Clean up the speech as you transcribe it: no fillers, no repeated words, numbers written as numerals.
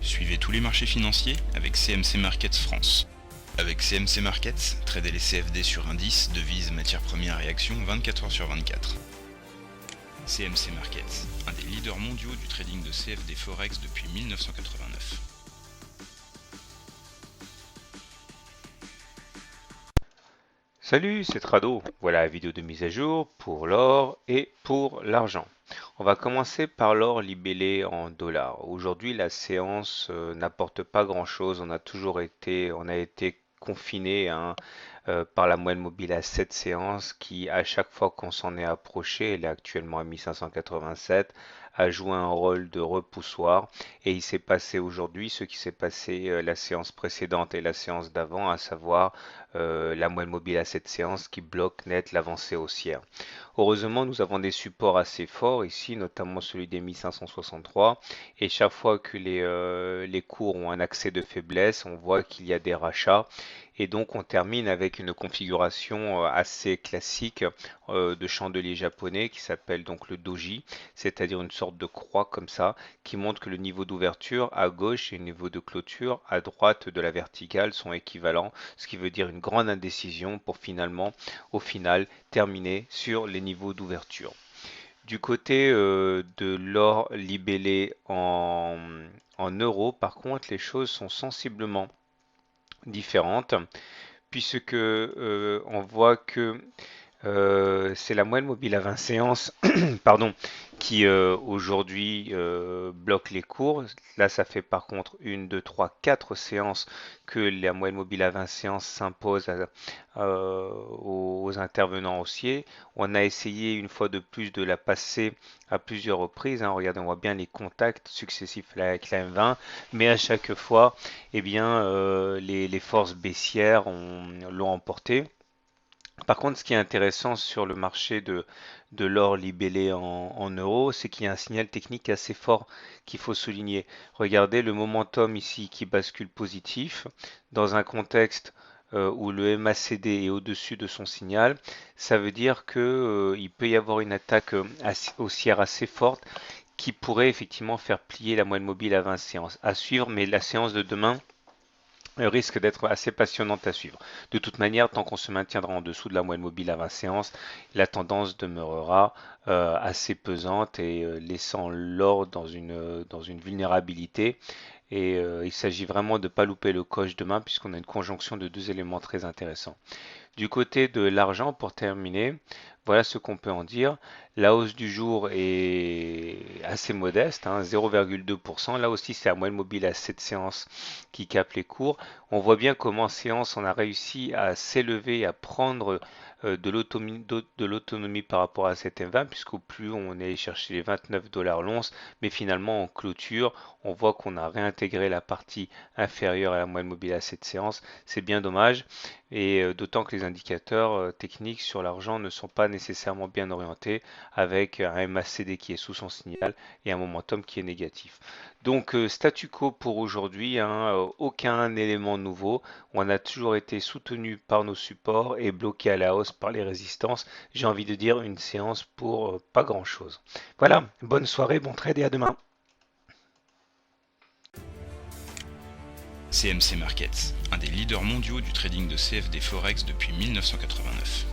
Suivez tous les marchés financiers avec CMC Markets France. Avec CMC Markets, tradez les CFD sur indices, devises, matières premières et actions 24 heures sur 24. CMC Markets, un des leaders mondiaux du trading de CFD Forex depuis 1989. Salut, c'est Trado. Voilà la vidéo de mise à jour pour l'or et pour l'argent. On va commencer par l'or libellé en dollars. Aujourd'hui, la séance n'apporte pas grand-chose. On a été confiné par la moyenne mobile à 7 séances qui, à chaque fois qu'on s'en est approché, elle est actuellement à 1587, a joué un rôle de repoussoir. Et il s'est passé aujourd'hui ce qui s'est passé la séance précédente et la séance d'avant, à savoir la moyenne mobile à cette séance qui bloque net l'avancée haussière. Heureusement, nous avons des supports assez forts ici, notamment celui des 1563. Et chaque fois que les cours ont un accès de faiblesse, on voit qu'il y a des rachats. Et donc on termine avec une configuration assez classique de chandelier japonais qui s'appelle donc le doji, c'est-à-dire une sorte de croix comme ça, qui montre que le niveau d'ouverture à gauche et le niveau de clôture à droite de la verticale sont équivalents, ce qui veut dire une grande indécision pour finalement, au final, terminer sur les niveaux d'ouverture. Du côté de l'or libellé en euros, par contre, les choses sont sensiblement différentes, puisque on voit que c'est la moyenne mobile à 20 séances pardon, qui aujourd'hui bloque les cours. Là, ça fait par contre 1, 2, 3, 4 séances que la moyenne mobile à 20 séances s'impose aux intervenants haussiers. On a essayé une fois de plus de la passer à plusieurs reprises. Hein. Regardez, on voit bien les contacts successifs avec la M20, mais à chaque fois, eh bien, les forces baissières l'ont emporté. Par contre, ce qui est intéressant sur le marché de l'or libellé en euros, c'est qu'il y a un signal technique assez fort qu'il faut souligner. Regardez le momentum ici qui bascule positif dans un contexte où le MACD est au-dessus de son signal. Ça veut dire qu'il peut y avoir une attaque haussière assez forte qui pourrait effectivement faire plier la moyenne mobile à 20 séances. À suivre, mais la séance de demain risque d'être assez passionnante à suivre. De toute manière, tant qu'on se maintiendra en dessous de la moyenne mobile à 20 séances, la tendance demeurera assez pesante et laissant l'or dans une vulnérabilité. Et il s'agit vraiment de ne pas louper le coche demain puisqu'on a une conjonction de deux éléments très intéressants. Du côté de l'argent, pour terminer, voilà ce qu'on peut en dire. La hausse du jour est assez modeste, hein, 0,2%. Là aussi, c'est la moyenne mobile à 7 séances qui capte les cours. On voit bien comment en séance, on a réussi à s'élever, à prendre de l'autonomie par rapport à cette M20, puisqu'au plus on est chercher les 29 dollars l'once, mais finalement en clôture, on voit qu'on a réintégré la partie inférieure à la moyenne mobile à cette séance. C'est bien dommage, et d'autant que les indicateurs techniques sur l'argent ne sont pas nécessairement bien orientés, avec un MACD qui est sous son signal et un momentum qui est négatif. Donc statu quo pour aujourd'hui, hein, aucun élément nouveau. On a toujours été soutenu par nos supports et bloqué à la hausse par les résistances. J'ai envie de dire une séance pour pas grand-chose. Voilà, bonne soirée, bon trade et à demain. CMC Markets, un des leaders mondiaux du trading de CFD Forex depuis 1989.